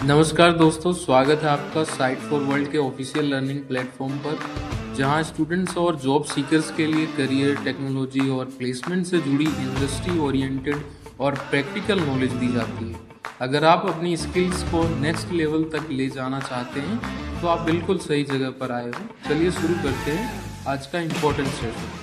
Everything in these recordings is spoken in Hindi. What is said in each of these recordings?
नमस्कार दोस्तों, स्वागत है आपका साइट फॉर वर्ल्ड के ऑफिशियल लर्निंग प्लेटफॉर्म पर, जहां स्टूडेंट्स और जॉब सीकर्स के लिए करियर, टेक्नोलॉजी और प्लेसमेंट से जुड़ी इंडस्ट्री ओरिएंटेड और प्रैक्टिकल नॉलेज दी जाती है। अगर आप अपनी स्किल्स को नेक्स्ट लेवल तक ले जाना चाहते हैं, तो आप बिल्कुल सही जगह पर आए हो। चलिए शुरू करते हैं आज का इम्पोर्टेंट सेशन।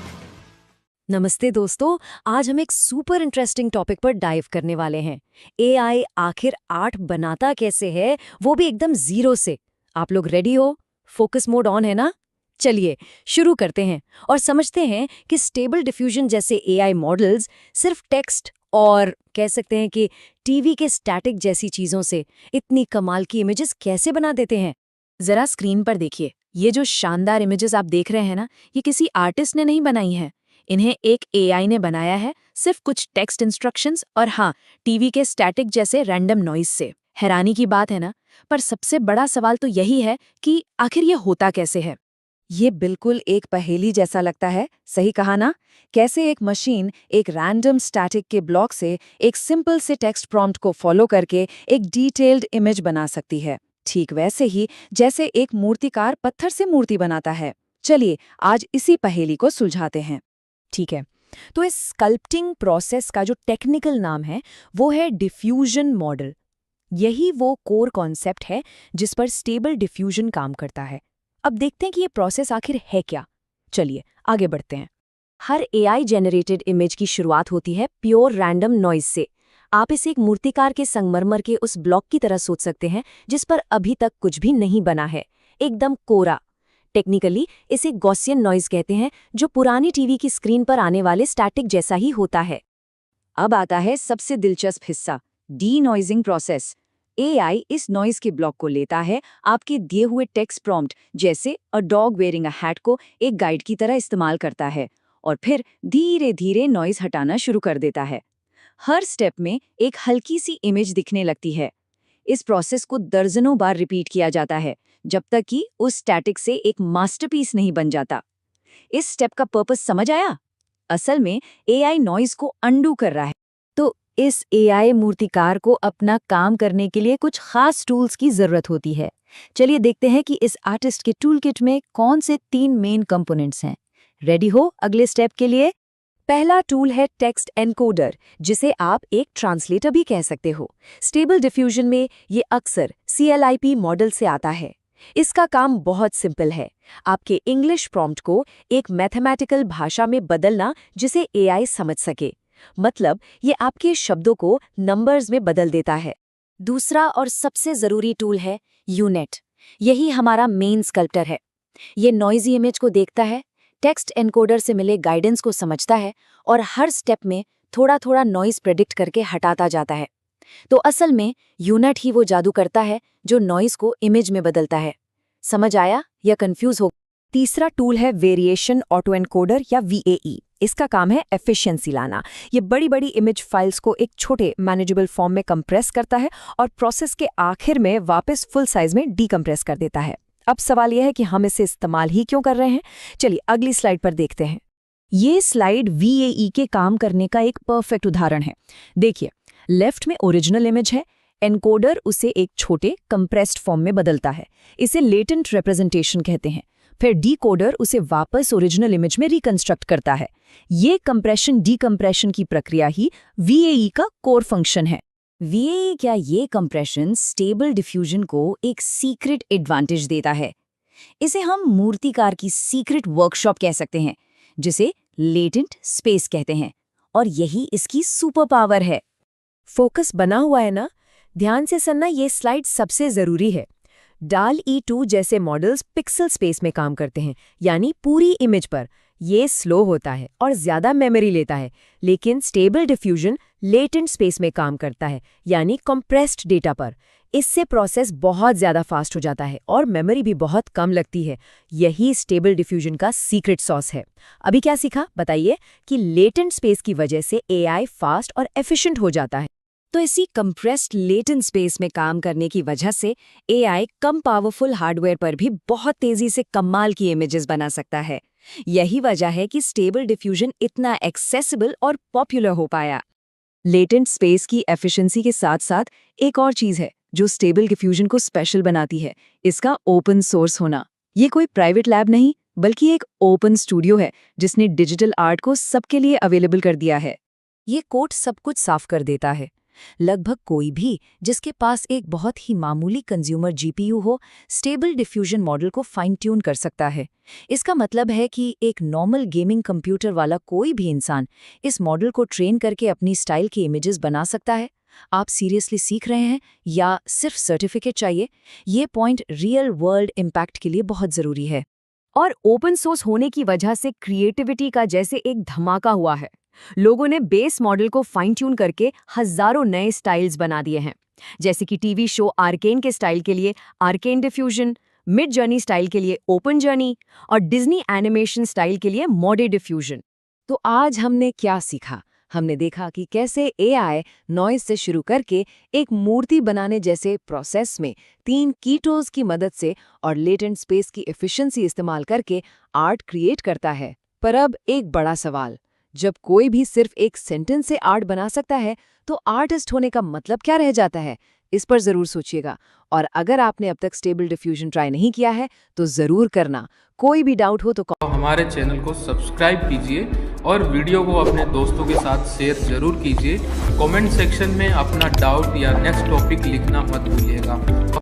नमस्ते दोस्तों। आज हम एक सुपर इंटरेस्टिंग टॉपिक पर डाइव करने वाले हैं। एआई आखिर आर्ट बनाता कैसे है, वो भी एकदम जीरो से। आप लोग रेडी हो? फोकस मोड ऑन है ना? चलिए शुरू करते हैं और समझते हैं कि स्टेबल डिफ्यूजन जैसे एआई मॉडल्स सिर्फ टेक्स्ट और कह सकते हैं कि टीवी के स्टैटिक जैसी चीजों से इतनी कमाल की इमेजेस कैसे बना देते हैं। जरा स्क्रीन पर देखिए, ये जो शानदार इमेजेस आप देख रहे हैं ना, ये किसी आर्टिस्ट ने नहीं बनाई हैं। इन्हें एक एआई ने बनाया है, सिर्फ कुछ टेक्स्ट इंस्ट्रक्शंस और हाँ, टीवी के स्टैटिक जैसे रैंडम नॉइज से। हैरानी की बात है ना? पर सबसे बड़ा सवाल तो यही है कि आखिर ये होता कैसे है। ये बिल्कुल एक पहेली जैसा लगता है, सही कहा ना? कैसे एक मशीन एक रैंडम स्टैटिक के ब्लॉक से एक सिंपल से टेक्स्ट प्रॉम्प्ट को फॉलो करके एक डिटेल्ड इमेज बना सकती है। ठीक वैसे ही जैसे एक मूर्तिकार पत्थर से मूर्ति बनाता है। चलिए आज इसी पहेली को सुलझाते हैं। ठीक है, तो इस स्कल्पटिंग प्रोसेस का जो टेक्निकल नाम है वो है डिफ्यूजन मॉडल। यही वो कोर कॉन्सेप्ट है जिस पर स्टेबल डिफ्यूजन काम करता है। अब देखते हैं कि ये प्रोसेस आखिर है क्या। चलिए आगे बढ़ते हैं। हर एआई जेनरेटेड इमेज की शुरुआत होती है प्योर रैंडम नॉइज से। आप इसे एक मूर्तिकार के संगमरमर के उस ब्लॉक की तरह सोच सकते हैं जिस पर अभी तक कुछ भी नहीं बना है, एकदम कोरा। टेक्निकली इसे गॉसियन नॉइज कहते हैं, जो पुरानी टीवी की स्क्रीन पर आने वाले स्टैटिक जैसा ही होता है। अब आता है सबसे दिलचस्प हिस्सा, डी नॉइजिंग प्रोसेस। एआई इस नॉइज के ब्लॉक को लेता है, आपके दिए हुए टेक्स्ट प्रॉम्प्ट जैसे a dog wearing a hat को एक गाइड की तरह इस्तेमाल करता है और फिर धीरे धीरे नॉइज हटाना शुरू कर देता है। हर स्टेप में एक हल्की सी इमेज दिखने लगती है। इस प्रोसेस को दर्जनों बार रिपीट किया जाता है जब तक कि उस स्टैटिक से एक मास्टरपीस नहीं बन जाता। इस स्टेप का पर्पस समझ आया? असल में एआई नॉइज को अंडू कर रहा है। तो इस एआई मूर्तिकार को अपना काम करने के लिए कुछ खास टूल्स की जरूरत होती है। चलिए देखते हैं कि इस आर्टिस्ट के टूल किट में कौन से 3 मेन कंपोनेंट्स हैं। रेडी हो अगले स्टेप के लिए? पहला टूल है टेक्स्ट एनकोडर, जिसे आप एक ट्रांसलेटर भी कह सकते हो। स्टेबल डिफ्यूजन में ये अक्सर CLIP मॉडल से आता है। इसका काम बहुत सिंपल है, आपके इंग्लिश प्रॉम्प्ट को एक मैथमेटिकल भाषा में बदलना जिसे एआई समझ सके। मतलब ये आपके शब्दों को नंबर्स में बदल देता है। दूसरा और सबसे जरूरी टूल है यूनेट। यही हमारा मेन स्कल्प्टर है। ये नॉइजी इमेज को देखता है, टेक्स्ट एनकोडर से मिले गाइडेंस को समझता है और हर स्टेप में थोड़ा थोड़ा नॉइज प्रेडिक्ट करके हटाता जाता है। तो असल में यूनिट ही वो जादू करता है जो नॉइज को इमेज में बदलता है। समझ आया या कंफ्यूज हो? तीसरा टूल है वेरिएशन ऑटो एनकोडर या VAE। इसका काम है एफिशिएंसी लाना। ये बड़ी बड़ी इमेज फाइल्स को एक छोटे मैनेजेबल फॉर्म में कंप्रेस करता है और प्रोसेस के आखिर में वापस फुल साइज में डीकंप्रेस कर देता है। अब सवाल यह है कि हम इसे इस्तेमाल ही क्यों कर रहे हैं। चलिए अगली स्लाइड पर देखते हैं। ये स्लाइड VAE के काम करने का एक परफेक्ट उदाहरण है। देखिए, लेफ्ट में ओरिजिनल इमेज है, एनकोडर उसे एक छोटे कंप्रेस्ड फॉर्म में बदलता है। इसे लेटेंट रिप्रेजेंटेशन कहते हैं। फिर डीकोडर उसे वापस ओरिजिनल इमेज में रिकंस्ट्रक्ट करता है। ये कंप्रेशन डीकंप्रेशन की प्रक्रिया ही VAE का कोर फंक्शन है। VAE क्या ये कंप्रेशन स्टेबल डिफ्यूजन को एक सीक्रेट एडवांटेज देता है। इसे हम मूर्तिकार की सीक्रेट वर्कशॉप कह सकते हैं, जिसे लेटेंट स्पेस कहते हैं, और यही इसकी सुपर पावर है। फोकस बना हुआ है ना? ध्यान से सुनना, ये स्लाइड सबसे जरूरी है। DALL-E 2 जैसे मॉडल्स पिक्सल स्पेस में काम करते हैं, यानी पूरी इमेज पर। ये स्लो होता है और ज्यादा मेमोरी लेता है, लेकिन स्टेबल डिफ्यूजन लेटेंट स्पेस में काम करता है, यानी कंप्रेस्ड डेटा पर। इससे प्रोसेस बहुत ज्यादा फास्ट हो जाता है और मेमोरी भी बहुत कम लगती है। यही स्टेबल डिफ्यूजन का सीक्रेट सॉस है। अभी क्या सीखा बताइए? कि लेटेंट स्पेस की वजह से एआई फास्ट और एफिशिएंट हो जाता है। तो इसी कंप्रेस्ड लेटेंट स्पेस में काम करने की वजह से एआई कम पावरफुल हार्डवेयर पर भी बहुत तेजी से कमाल की इमेजेस बना सकता है। यही वजह है कि स्टेबल डिफ्यूजन इतना एक्सेसिबल और पॉपुलर हो पाया। लेटेंट स्पेस की एफिशिएंसी के साथ साथ एक और चीज है जो स्टेबल डिफ्यूजन को स्पेशल बनाती है, इसका ओपन सोर्स होना। ये कोई प्राइवेट लैब नहीं, बल्कि एक ओपन स्टूडियो है जिसने डिजिटल आर्ट को सबके लिए अवेलेबल कर दिया है। ये कोड सब कुछ साफ कर देता है। लगभग कोई भी जिसके पास एक बहुत ही मामूली कंज्यूमर जीपीयू हो, स्टेबल डिफ्यूजन मॉडल को फाइन ट्यून कर सकता है। इसका मतलब है कि एक नॉर्मल गेमिंग कंप्यूटर वाला कोई भी इंसान इस मॉडल को ट्रेन करके अपनी स्टाइल की इमेजेस बना सकता है। आप सीरियसली सीख रहे हैं या सिर्फ सर्टिफिकेट चाहिए? ये पॉइंट रियल वर्ल्ड इम्पैक्ट के लिए बहुत ज़रूरी है। और ओपन सोर्स होने की वजह से क्रिएटिविटी का जैसे एक धमाका हुआ है। लोगों ने बेस मॉडल को फाइन ट्यून करके हजारों नए स्टाइल्स बना दिए हैं, जैसे कि टीवी शो आर्केन के स्टाइल के लिए arcane diffusion, mid journey style के लिए ओपन जर्नी और डिज्नी एनिमेशन स्टाइल के लिए मॉडे डिफ्यूजन। तो आज हमने क्या सीखा? हमने देखा कि कैसे एआई नॉइज से शुरू करके एक मूर्ति बनाने जैसे प्रोसेस में 3 की टूल्स की मदद से और लेटेंट स्पेस की एफिशिएंसी इस्तेमाल करके आर्ट क्रिएट करता है। पर अब एक बड़ा सवाल, जब कोई भी सिर्फ एक सेंटेंस से आर्ट बना सकता है, तो आर्टिस्ट होने का मतलब क्या रह जाता है? इस पर जरूर सोचिएगा। और अगर आपने अब तक स्टेबल डिफ्यूजन ट्राई नहीं किया है, तो जरूर करना। कोई भी डाउट हो तो हमारे चैनल को सब्सक्राइब कीजिए और वीडियो को अपने दोस्तों के साथ शेयर जरूर कीजिए। कमेंट सेक्शन में अपना डाउट या नेक्स्ट टॉपिक लिखना मत भूलिएगा।